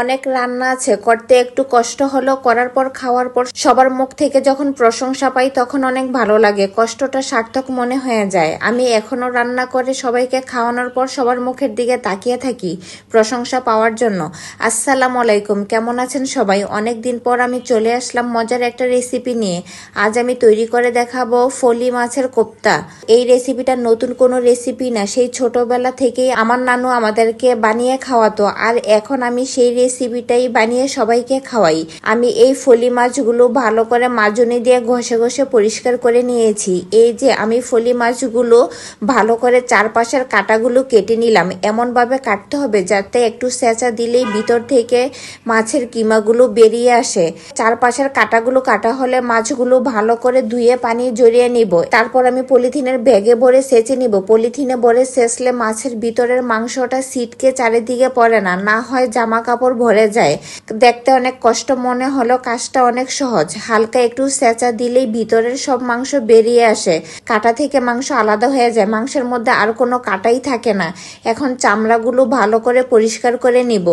অনেক রান্না আছে, করতে একটু কষ্ট হলেও করার পর খাওয়ার পর সবার মুখ থেকে যখন প্রশংসা পাই তখন অনেক ভালো লাগে, কষ্টটা সার্থক মনে হয়ে যায়। আমি এখনো রান্না করে সবাইকে খাওয়ানোর পর সবার মুখের দিকে তাকিয়ে থাকি প্রশংসা পাওয়ার জন্য। আসসালামু আলাইকুম, কেমন আছেন সবাই? অনেক দিন পর আমি চলে আসলাম মজার একটা রেসিপি নিয়ে। আজ আমি তৈরি করে দেখাবো ফলি মাছের কোপ্তা। এই রেসিপিটা নতুন কোনো রেসিপি না, সেই ছোটবেলা থেকেই আমার নানু আমাদেরকে বানিয়ে খাওয়াতো, আর এখন আমি সেই রেসিপিটাই বানিয়ে সবাইকে খাওয়াই। আমি এই ফলি মাছগুলো ভালো করে মাজনি দিয়ে ঘষে ঘষে পরিষ্কার করে নিয়েছি। এই যে আমি ফলি মাছগুলো ভালো করে চারপাশের কাঁটাগুলো কেটে নিলাম। এমনভাবে কাটতে হবে যাতে একটু ছেঁচা দিলেই ভিতর থেকে মাছের কিমাগুলো বেরিয়ে আসে। চারপাশের কাঁটাগুলো কাটা হলে মাছগুলো ভালো করে ধুয়ে পানি জড়িয়ে নিব। তারপর আমি পলিথিনের ব্যাগে ভরে সেঁচে নিব। পলিথিনে ভরে সেঁচলে মাছের ভিতরের মাংসটা ছিটকে চারিদিকে পড়ে না, না হয় জামা কাপড় ভরে যায়। দেখতে অনেক কষ্ট মনে হলো, কাজটা অনেক সহজ। হালকা একটু সেঁচা দিলেই ভিতরের সব মাংস বেরিয়ে আসে, কাঁটা থেকে মাংস আলাদা হয়ে যায়, মাংসের মধ্যে আর কোনো কাঁটাই থাকে না। এখন চামড়াগুলো ভালো করে পরিষ্কার করে নিব।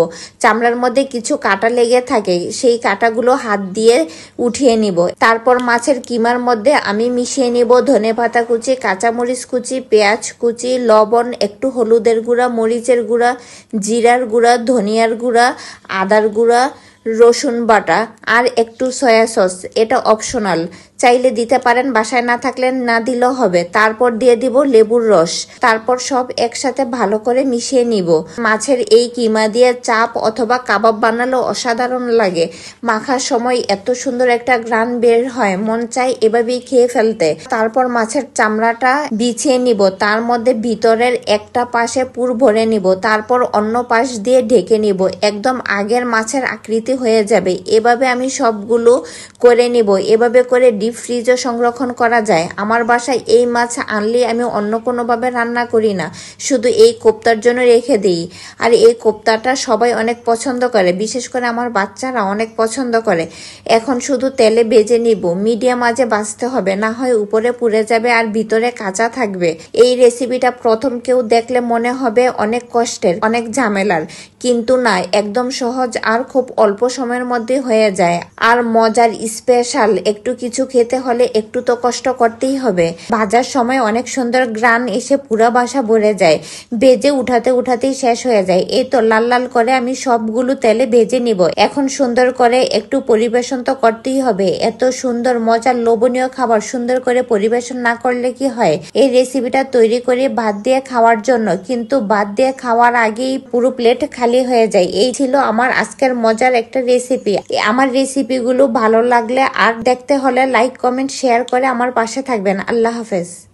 চামড়ার মধ্যে কিছু কাঁটা লেগে থাকে, সেই কাঁটাগুলো হাত দিয়ে উঠিয়ে নিব। তারপর মাছের কিমার মধ্যে আমি মিশিয়ে নিব ধনেপাতা কুচি, কাঁচামরিচ কুচি, পেঁয়াজ কুচি, লবণ, একটু হলুদের গুঁড়া, মরিচের গুঁড়া, জিরার গুঁড়া, ধনিয়ার গুঁড়া, আদার গুঁড়া, রসুন বাটা আর একটু সয়া সস। এটা অপশনাল, চাইলে দিতে পারেন, বাসায় না থাকলে না দিলেও হবে। তারপর দিয়ে দিব লেবুর রস। তারপর সব একসাথে ভালো করে মিশিয়ে নিব। মাছের এই কিমা দিয়ে চাপ অথবা কাবাব বানালেও অসাধারণ লাগে। মাখার সময় এত সুন্দর একটা ঘ্রাণ বের হয়, মন চাই এভাবেই খেয়ে ফেলতে। তারপর মাছের চামড়াটা বিছিয়ে নিব, তার মধ্যে ভিতরের একটা পাশে পুর ভরে নিব, তারপর অন্য পাশ দিয়ে ঢেকে নিব। একদম আগের মাছের আকৃতি হয়ে যাবে। এভাবে আমি সবগুলো করে নিব। এভাবে করে ডিপ ফ্রিজে সংরক্ষণ করা যায়। আমার বাসায় এই মাছ আনলে আমি অন্য কোনোভাবে রান্না করি না, শুধু এই কোপ্তার জন্য রেখে দিই। আর এই কোপ্তাটা সবাই অনেক পছন্দ করে, বিশেষ করে আমার বাচ্চারা অনেক পছন্দ করে। এখন শুধু তেলে ভেজে নিব, মিডিয়াম আঁচে ভাজতে হবে, না হয় উপরে পুড়ে যাবে আর ভিতরে কাঁচা থাকবে। এই রেসিপিটা প্রথম কেউ দেখলে মনে হবে অনেক কষ্টের, অনেক ঝামেলার, কিন্তু না, একদম সহজ আর খুব অল্প সময়ের মধ্যে হয়ে যায়। আর মজার স্পেশাল একটু কিছু খেতে হলে একটু তো কষ্ট করতেই হবে। ভাজার সময় অনেক সুন্দর ঘ্রাণ এসে পুরা বাসা ভরে যায়, ভেজে উঠাতেই শেষ হয়ে যায়। এই তো লাল লাল করে আমি সবগুলো তেলে ভেজে নিব। এখন সুন্দর করে একটু পরিবেশন তো করতেই হবে। এত সুন্দর মজার লোভনীয় খাবার সুন্দর করে পরিবেশন না করলে কি হয়? এই রেসিপিটা তৈরি করে ভাত দিয়ে খাওয়ার জন্য, কিন্তু ভাত দিয়ে খাওয়ার আগেই পুরো প্লেট খালি হয়ে যায়। এই ছিল আমার আজকের মজার একটা রেসিপি। আমার রেসিপিগুলো ভালো লাগলে আর দেখতে হলে লাইক, কমেন্ট, শেয়ার করে আমার পাশে থাকবেন। আল্লাহ হাফেজ।